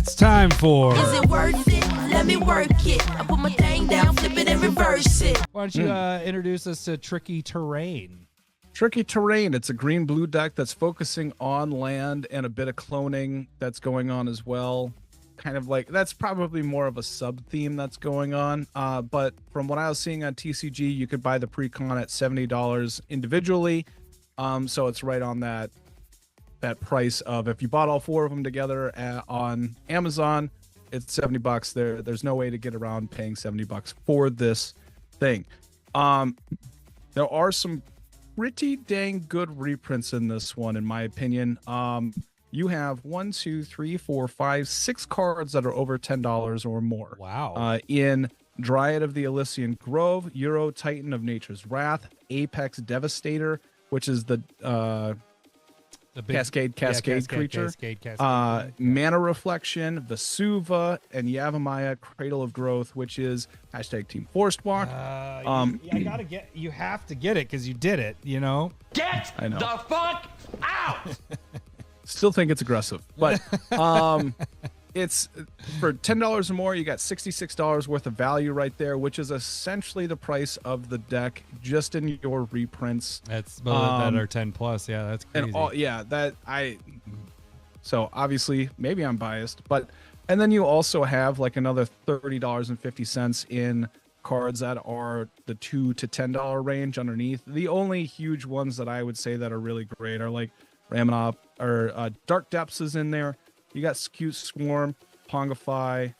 It's time for. Is it worth it? Let me work it. I put my thing down, flip it and reverse it. Why don't you introduce us to Tricky Terrain? Tricky Terrain. It's a green-blue deck that's focusing on land and a bit of cloning that's going on as well. Kind of like, that's probably more of a sub-theme that's going on. But from what I was seeing on TCG, you could buy the pre-con at $70 individually. So it's right on that price of, if you bought all four of them together on Amazon, it's $70. There's no way to get around paying $70 for this thing. There are some pretty dang good reprints in this one, in my opinion. You have 6 cards that are over $10 or more. Wow. In Dryad of the Elysian Grove, Euro Titan of Nature's Wrath, Apex Devastator, which is the big, Cascade creature, Cascade. Mana Reflection, Vesuva, and Yavimaya Cradle of Growth, which is #Team Forest Walk. You have to get it because you did it, you know? Get the fuck out! Still think it's aggressive, but it's for $10 or more. You got $66 worth of value right there, which is essentially the price of the deck just in your reprints. That's that are 10 plus. Yeah, that's crazy. And so obviously maybe I'm biased, but and then you also have like another $30.50 in cards that are the $2 to $10 range underneath. The only huge ones that I would say that are really great are like Ramonop or Dark Depths is in there. You got Scute Swarm, Pongify,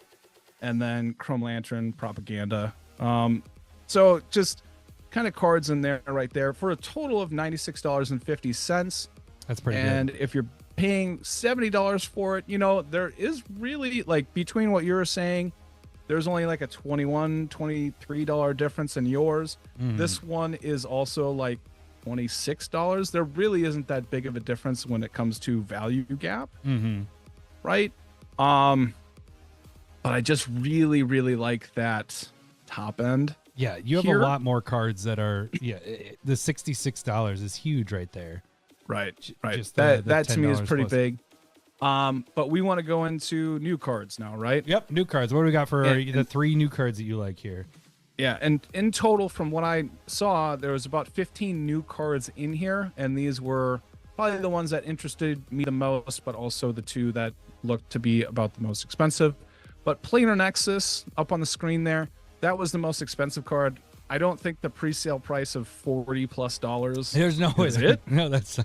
and then Chrome Lantern, Propaganda. So just kind of cards in there right there for a total of $96.50. That's pretty good. And if you're paying $70 for it, you know, there is really, like, between what you were saying, there's only like a $21, $23 difference in yours. This one is also like $26. There really isn't that big of a difference when it comes to value gap. Right? But I just really, really like that top end. Yeah, you have a lot more cards that are, the $66 is huge right there. Right. Just that to me is pretty plus. big. But we want to go into new cards now, right? Yep, new cards. What do we got for the 3 new cards that you like here? Yeah, and in total, from what I saw, there was about 15 new cards in here, and these were probably the ones that interested me the most, but also the 2 that looked to be about the most expensive. But Planar Nexus, up on the screen there, that was the most expensive card. I don't think the pre-sale price of $40+. There's no way. Is it? No, that's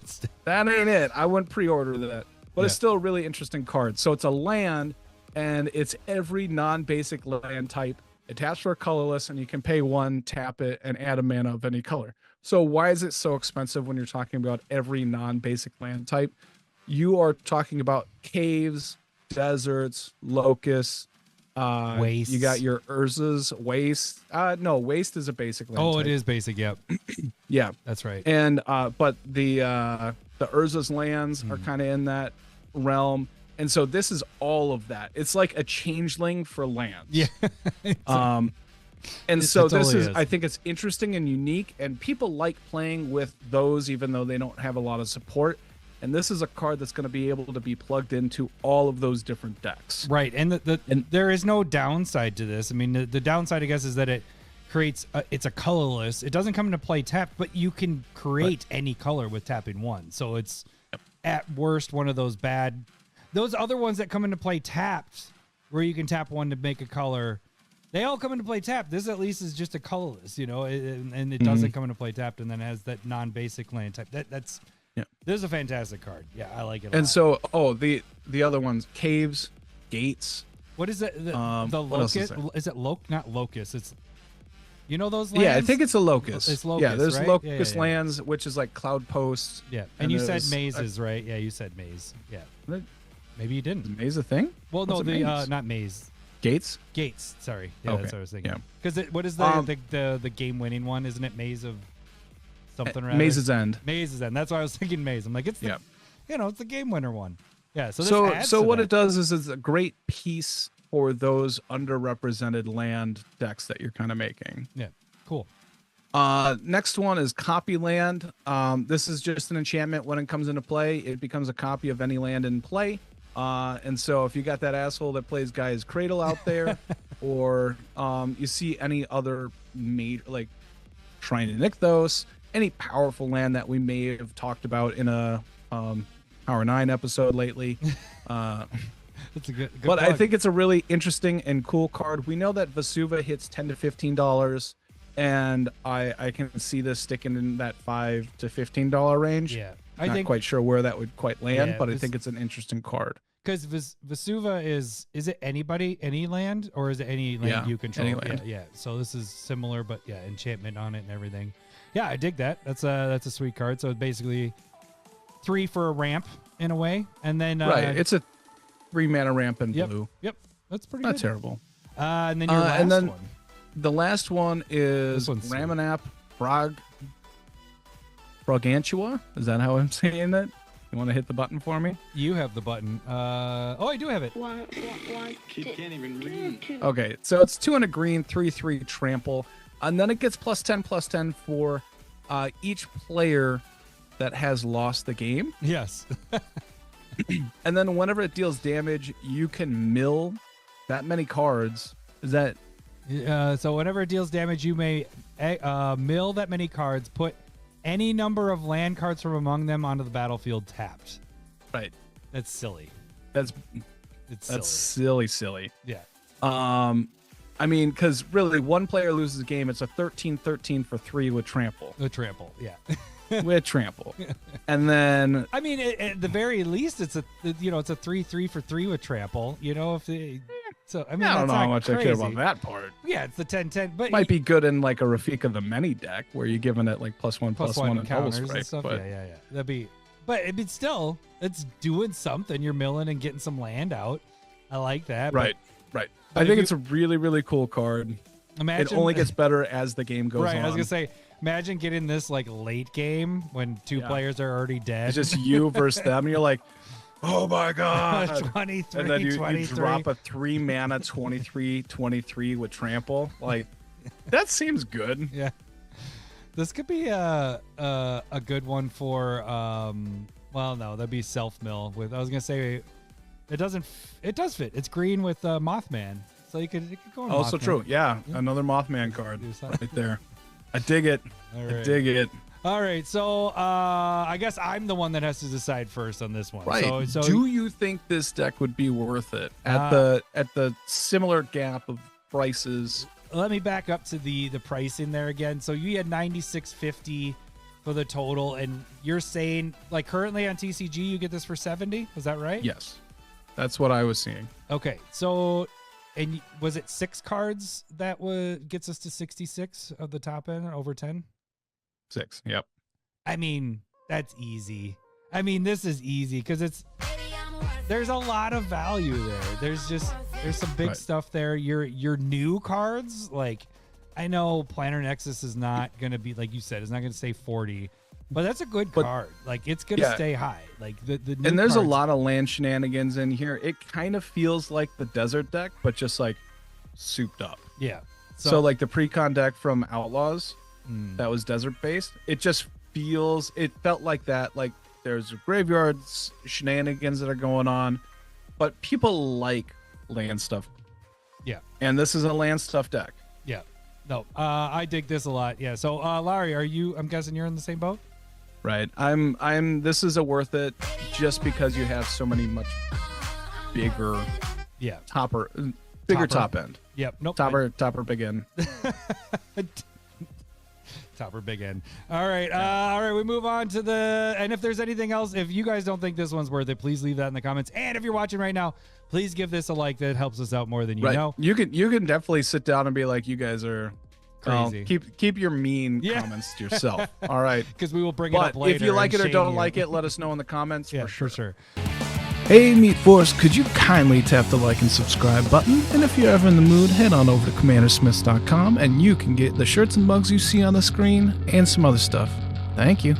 that ain't it. I wouldn't pre-order that. But it's still a really interesting card. So it's a land, and it's every non-basic land type attached for a colorless, and you can pay 1, tap it, and add a mana of any color. So why is it so expensive when you're talking about every non-basic land type? You are talking about caves, deserts, locusts, waste. You got your Urzas, waste. No, waste is a basic land type. it is basic, yep. Yeah. That's right. And but the Urza's lands are kind of in that realm. And so this is all of that. It's like a changeling for land. Yeah. And so this totally is, is. I think it's interesting and unique, and people like playing with those even though they don't have a lot of support. And this is a card that's going to be able to be plugged into all of those different decks. Right. And there is no downside to this. I mean, the downside, I guess, is that it creates it's a colorless. It doesn't come into play tapped, but you can create any color with tapping 1. So it's at worst one of those bad. Those other ones that come into play tapped, where you can tap 1 to make a color, they all come into play tapped. This at least is just a colorless, you know, and it doesn't come into play tapped, and then has that non-basic land type. That's this is a fantastic card. Yeah, I like it. And so, the other ones, caves, gates. What is it? The locust? Is it not locust? It's, you know, those lands? Yeah, I think it's a locust. It's locust. Yeah, there's right? locust lands, which is like cloud posts. Yeah, and you said mazes, right? Yeah, you said maze. Yeah, maybe you didn't. Is maze a thing? Well, What's no, maze? Not maze. Gates. Gates. Sorry. Yeah, Okay. that's what I was thinking. Yeah. Because what is the game winning one? Isn't it Maze of something? Rather? Maze's End. Maze's End. That's why I was thinking Maze. I'm like, it's the, it's the game winner one. Yeah. So what it does is it's a great piece for those underrepresented land decks that you're kind of making. Yeah. Cool. Next one is Copy Land. This is just an enchantment. When it comes into play, it becomes a copy of any land in play. And so if you got that asshole that plays Guy's Cradle out there, or you see any other like Shrine of Nykthos, any powerful land that we may have talked about in a Power 9 episode lately. That's a good but I plug. think it's a really interesting and cool card. We know that Vesuva hits $10 to $15, and I can see this sticking in that $5 to $15 range. Yeah. Not think quite sure where that would quite land, Yeah, but I think it's an interesting card. because Vesuva is it any land, or is it any land Yeah, you control? any land. Yeah. So this is similar, but yeah, enchantment on it and everything. Yeah, I dig that. That's a sweet card. So it's basically 3 for a ramp in a way, and then Right. It's a 3 mana ramp in yep, blue. Yep, that's pretty Not good. terrible. And then your last and then one. The last one is This one's sweet. Ramanap Frogantua. Is that how I'm saying it? You want to hit the button for me? You have the button. Oh, I do have it. Kid can't even read. Okay, so it's 200 green, 3/3 trample, and then it gets +10/+10 for each player that has lost the game. Yes. And then whenever it deals damage, you can mill that many cards. Is that So whenever it deals damage, you may mill that many cards. Put any number of land cards from among them onto the battlefield tapped. right? That's silly. That's It's silly. Yeah. I mean, because really, one player loses a game. It's a 13/13 for 3 with trample. The trample. Yeah. With trample, and then I mean, at the very least, it's a 3/3 for 3 with trample. You know, if they, so I mean, I don't that's know not how much crazy. I care about that part. Yeah, it's the 10/10, but Might be good in like a Rafika the Many deck where you're giving it like +1/+1 +1 and double counters and strike. stuff. But Yeah. That'd be, but I mean, still, it's doing something. You're milling and getting some land out. I like that. right. but I if think you- it's a really, really cool card. Imagine It only gets better as the game goes right. on. I was gonna say, imagine getting this like late game when 2 Yeah. players are already dead. It's just you versus them, and you're like, oh my god. 23, And then you 23. drop a 3 mana 23/23 with trample. Like, that seems good. Yeah, this could be a good one for well, no, that'd be self mill with. I was gonna say it doesn't. It does fit. It's green with Mothman, so it could go. In Also Mothman. true. Yeah, another Mothman card Do something. right there. I dig it. All I right. dig it. All right, so I guess I'm the one that has to decide first on this one. Right. So Do you think this deck would be worth it at the similar gap of prices? let me back up to the pricing there again. So you had $96.50 for the total, and you're saying like currently on TCG you get this for $70. Is that right? Yes, that's what I was seeing. Okay, so and was it 6 cards that gets us to 66 of the top end, over 10? 6. Yep. I mean, that's easy. I mean, this is easy because there's a lot of value there. There's some big Right. stuff there. Your new cards, like I know Planner Nexus is not gonna be, like you said, it's not gonna stay 40, but that's a good But- card. Like it's gonna Yeah. stay high. Like the new And there's a cards- lot of land shenanigans in here. It kind of feels like the desert deck, but just like souped up. Yeah. So like the pre-con deck from Outlaws Mm. that was desert based, it felt like that. Like there's graveyards shenanigans that are going on, but people like land stuff. Yeah. And this is a land stuff deck. Yeah. No, I dig this a lot. Yeah. So Larry, I'm guessing you're in the same boat? Right. This is a worth it just because you have so many much bigger Yeah. bigger Topper. top end. Yep. Nope. Topper big end. Topper big end. All right. All right. We move on to and if there's anything else, if you guys don't think this one's worth it, please leave that in the comments. And if you're watching right now, please give this a like. That helps us out more than you Right. know. You can definitely sit down and be like, you guys are Crazy. Keep your mean Yeah. comments to yourself. All right. Because we will bring it But up later. if you like and it or shame don't you. like it, let us know in the comments. Yeah, for sure. for sure. Hey, Meat Force, could you kindly tap the like and subscribe button? And if you're ever in the mood, head on over to commandersmiths.com and you can get the shirts and mugs you see on the screen and some other stuff. Thank you.